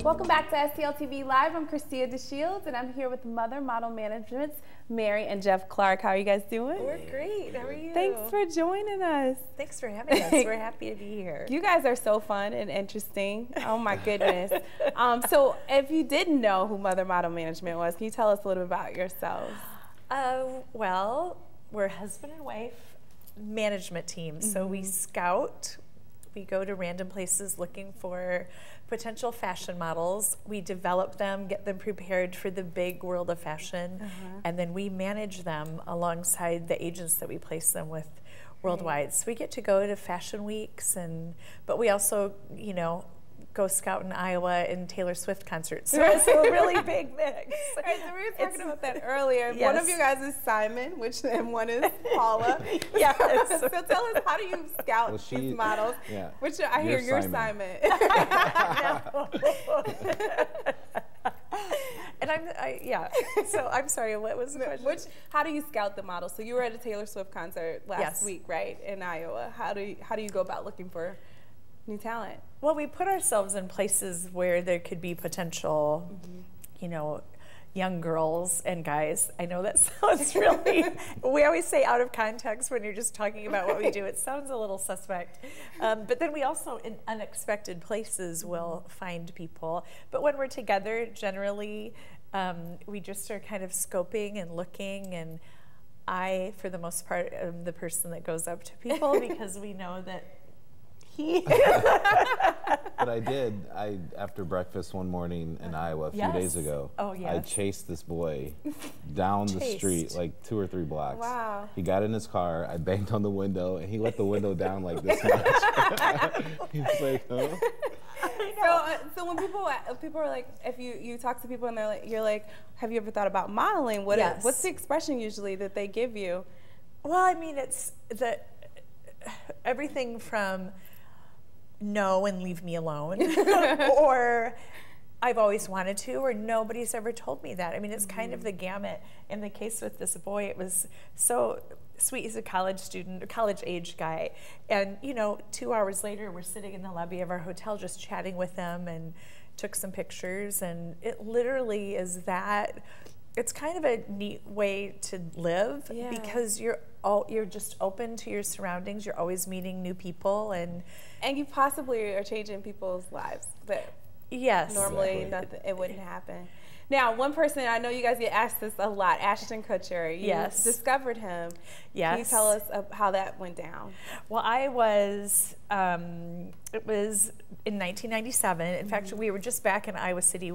Welcome back to STL TV Live. I'm Christia DeShields, and I'm here with Mother Model Management's Mary and Jeff Clarke. How are you guys doing? We're great. How are you? Thanks for joining us. Thanks for having us. We're happy to be here. You guys are so fun and interesting. Oh my goodness. So if you didn't know who Mother Model Management was, can you tell us a little bit about yourselves? Well, we're husband and wife management team. So we scout. We go to random places looking for potential fashion models. We develop them, get them prepared for the big world of fashion, and then we manage them alongside the agents that we place them with worldwide. So we get to go to fashion weeks, but we also, you know, go scout in Iowa in Taylor Swift concerts. So it's a really big mix. Right, so we were talking about that earlier. Yes. One of you guys is Simon, and one is Paula. Yes. So tell us, how do you scout these models? Yeah. Which I hear you're Simon. And yeah. So I'm sorry, what was the question? How do you scout the models? So you were at a Taylor Swift concert last week, right, in Iowa. How do you go about looking for new talent? Well, we put ourselves in places where there could be potential, you know, young girls and guys. I know that sounds really, we always say out of context when you're just talking about what we do. It sounds a little suspect. But then we also, in unexpected places, will find people. But when we're together, generally, we just are kind of scoping and looking. And I, for the most part, am the person that goes up to people because we know that But I did. After breakfast one morning in Iowa a few days ago, I chased this boy down the street like 2 or 3 blocks. Wow. He got in his car, I banged on the window, and he let the window down like this much. He was like, huh? So when people are like, if you talk to people and they're like, you're like, have you ever thought about modeling? What's the expression usually that they give you? Well, I mean, it's everything from no and leave me alone, or I've always wanted to, or nobody's ever told me that. I mean, it's kind of the gamut. In the case with this boy, it was so sweet. He's a college student, a college-age guy, and you know, 2 hours later, we're sitting in the lobby of our hotel just chatting with them and took some pictures, and it literally is that. It's kind of a neat way to live because you're just open to your surroundings. You're always meeting new people, and you possibly are changing people's lives. But normally it wouldn't happen. Now, one person, I know you guys get asked this a lot, Ashton Kutcher. You discovered him. Yes. Can you tell us how that went down? Well, it was in 1997. In fact, we were just back in Iowa City,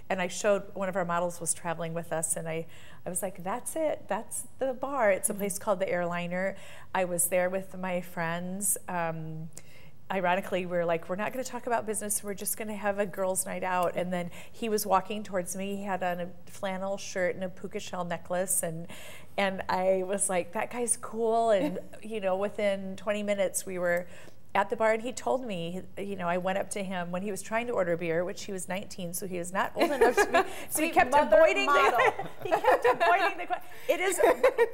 and I showed one of our models was traveling with us, and I was like, that's it. That's the bar. It's a place called the Airliner. I was there with my friends. Ironically, we were like, we're not going to talk about business. We're just going to have a girls' night out. And then he was walking towards me. He had on a flannel shirt and a puka shell necklace. And I was like, that guy's cool. And, you know, within 20 minutes, we were at the bar, and he told me, you know, I went up to him when he was trying to order beer, which he was 19, so he was not old enough to be, so he kept avoiding the question. It is,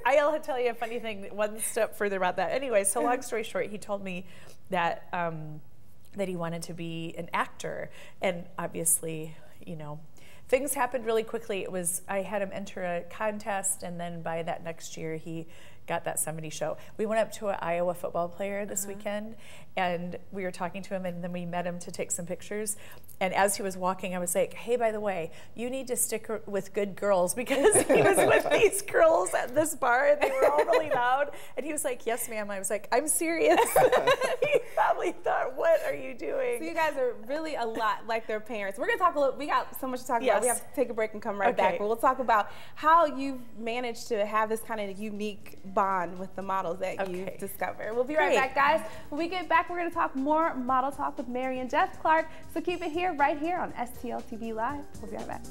I'll tell you a funny thing, one step further about that. Anyway, so long story short, he told me that, that he wanted to be an actor, and obviously, you know, things happened really quickly. I had him enter a contest, and then by that next year, he got that 70 show. We went up to an Iowa football player this weekend, and we were talking to him, and then we met him to take some pictures. And as he was walking, I was like, hey, by the way, you need to stick with good girls, because he was with these girls at this bar, and they were all really loud. And he was like, yes, ma'am. I was like, I'm serious. He probably thought, what are you doing? So you guys are really a lot like their parents. We're going to talk a little, we got so much to talk about. We have to take a break and come right back. But we'll talk about how you've managed to have this kind of unique bond with the models that you discover. We'll be right back, guys. When we get back, we're going to talk more model talk with Mary and Jeff Clarke. So keep it here, right here on STL TV Live. We'll be right back.